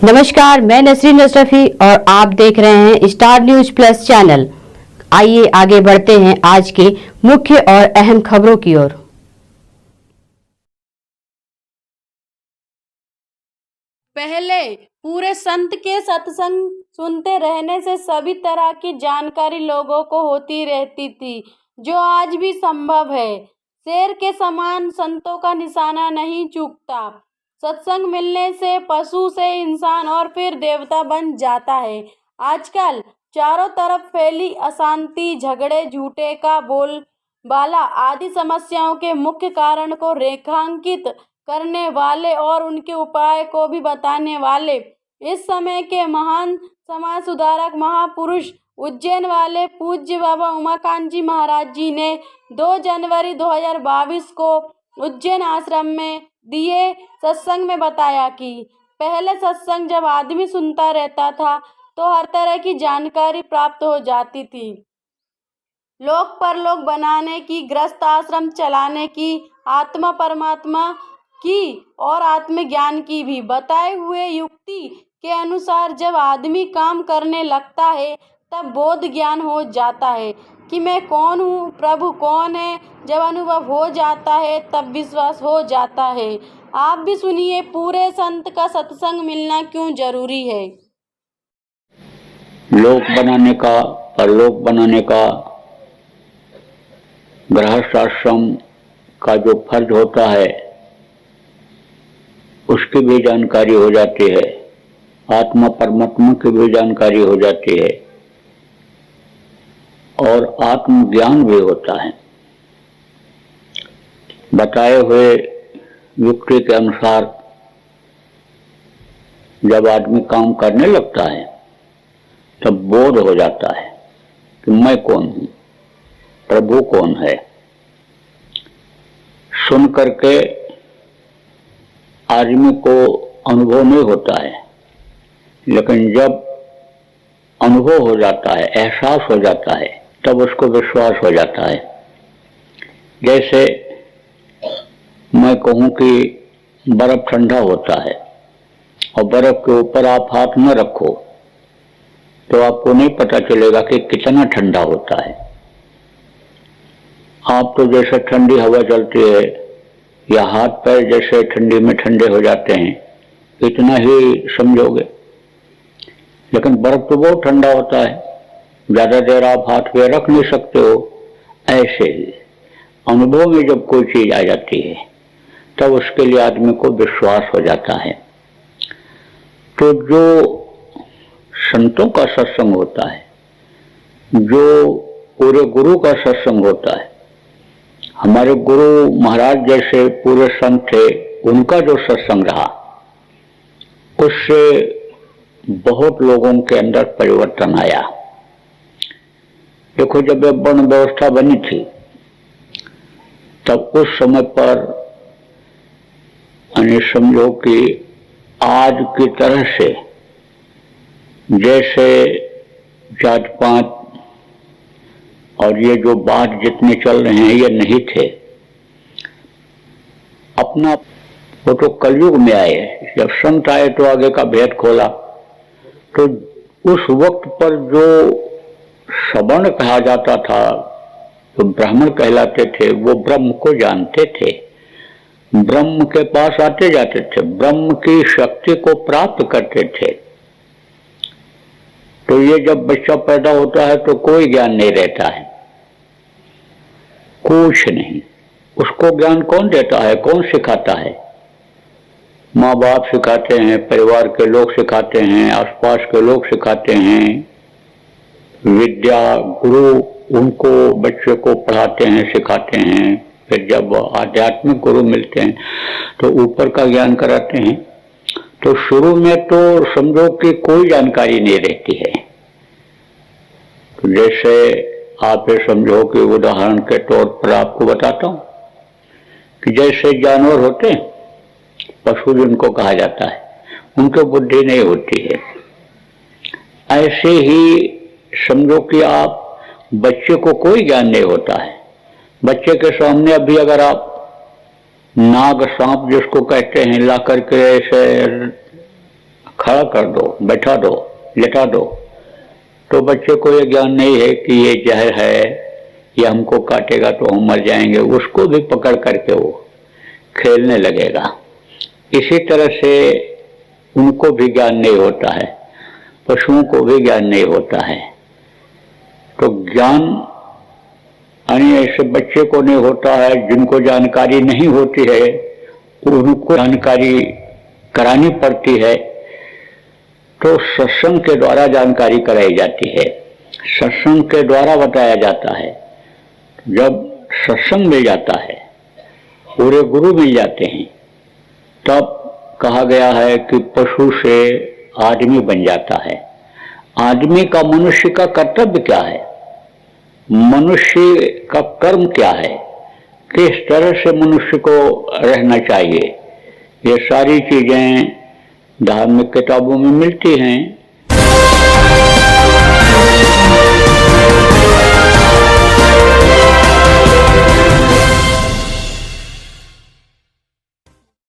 नमस्कार, मैं नसरीन अशरफी और आप देख रहे हैं स्टार न्यूज प्लस चैनल। आइए आगे बढ़ते हैं आज के मुख्य और अहम खबरों की ओर। पहले पूरे संत के सत्संग सुनते रहने से सभी तरह की जानकारी लोगों को होती रहती थी, जो आज भी संभव है। शेर के समान संतों का निशाना नहीं चूकता। सत्संग मिलने से पशु से इंसान और फिर देवता बन जाता है। आजकल चारों तरफ फैली अशांति, झगड़े, झूठे का बोलबाला आदि समस्याओं के मुख्य कारण को रेखांकित करने वाले और उनके उपाय को भी बताने वाले इस समय के महान समाज सुधारक महापुरुष उज्जैन वाले पूज्य बाबा उमाकांत जी महाराज जी ने 2 जनवरी 2022 को उज्जैन आश्रम में दिए सत्संग में बताया कि पहले सत्संग जब आदमी सुनता रहता था तो हर तरह की जानकारी प्राप्त हो जाती थी। लोक परलोक बनाने की, गृहस्थ आश्रम चलाने की, आत्मा परमात्मा की और आत्मज्ञान की भी। बताए हुए युक्ति के अनुसार जब आदमी काम करने लगता है तब बोध ज्ञान हो जाता है कि मैं कौन हूँ, प्रभु कौन है। जब अनुभव हो जाता है तब विश्वास हो जाता है। आप भी सुनिए, पूरे संत का सत्संग मिलना क्यों जरूरी है। लोक बनाने का, परलोक बनाने का, गृहस्थ आश्रम का जो फर्ज होता है उसकी भी जानकारी हो जाती है, आत्मा परमात्मा की भी जानकारी हो जाती है और आत्मज्ञान भी होता है। बताए हुए युक्ति के अनुसार जब आदमी काम करने लगता है तब बोध हो जाता है कि मैं कौन हूं, प्रभु कौन है। सुन करके आदमी को अनुभव नहीं होता है, लेकिन जब अनुभव हो जाता है, एहसास हो जाता है, तब उसको विश्वास हो जाता है। जैसे मैं कहूं कि बर्फ ठंडा होता है और बर्फ के ऊपर आप हाथ न रखो तो आपको नहीं पता चलेगा कि कितना ठंडा होता है। आप तो जैसे ठंडी हवा चलती है या हाथ पैर जैसे ठंडी में ठंडे हो जाते हैं, इतना ही समझोगे। लेकिन बर्फ तो बहुत ठंडा होता है, ज्यादा देर आप हाथ पे रख नहीं सकते हो। ऐसे ही अनुभव में जब कोई चीज आ जाती है तब उसके लिए आदमी को विश्वास हो जाता है। तो जो संतों का सत्संग होता है, जो पूरे गुरु का सत्संग होता है, हमारे गुरु महाराज जैसे पूरे संत थे, उनका जो सत्संग रहा उससे बहुत लोगों के अंदर परिवर्तन आया। देखो, जब ये वर्ण व्यवस्था बनी थी तब उस समय पर समझो कि आज की तरह से जैसे जात पात और ये जो बात जितने चल रहे हैं ये नहीं थे। अपना वो तो कलयुग में आए, जब संत आए तो आगे का भेद खोला। तो उस वक्त पर जो सवर्ण कहा जाता था, जो ब्राह्मण कहलाते थे, वो ब्रह्म को जानते थे, ब्रह्म के पास आते जाते थे, ब्रह्म की शक्ति को प्राप्त करते थे। तो ये जब बच्चा पैदा होता है तो कोई ज्ञान नहीं रहता है, कुछ नहीं। उसको ज्ञान कौन देता है, कौन सिखाता है? माँ बाप सिखाते हैं, परिवार के लोग सिखाते हैं, आसपास के लोग सिखाते हैं, विद्या गुरु उनको बच्चे को पढ़ाते हैं, सिखाते हैं। फिर जब आध्यात्मिक गुरु मिलते हैं तो ऊपर का ज्ञान कराते हैं। तो शुरू में तो समझो कि कोई जानकारी नहीं रहती है। तो जैसे आप ये समझो कि उदाहरण के तौर पर आपको बताता हूं कि जैसे जानवर होते हैं, पशु जिनको कहा जाता है, उनको बुद्धि नहीं होती है। ऐसे ही समझो कि आप बच्चे को कोई ज्ञान नहीं होता है। बच्चे के सामने अभी अगर आप नाग सांप जिसको कहते हैं ला करके ऐसे खड़ा कर दो, बैठा दो, लेटा दो, तो बच्चे को ये ज्ञान नहीं है कि ये जहर है, ये हमको काटेगा तो हम मर जाएंगे। उसको भी पकड़ करके वो खेलने लगेगा। इसी तरह से उनको भी ज्ञान नहीं होता है, पशुओं को भी ज्ञान नहीं होता है। तो ज्ञान यानी ऐसे बच्चे को नहीं होता है, जिनको जानकारी नहीं होती है उनको जानकारी करानी पड़ती है। तो सत्संग के द्वारा जानकारी कराई जाती है, सत्संग के द्वारा बताया जाता है। जब सत्संग मिल जाता है, पूरे गुरु मिल जाते हैं, तब कहा गया है कि पशु से आदमी बन जाता है। आदमी का, मनुष्य का कर्तव्य क्या है, मनुष्य का कर्म क्या है, किस तरह से मनुष्य को रहना चाहिए, ये सारी चीजें धार्मिक किताबों में मिलती हैं।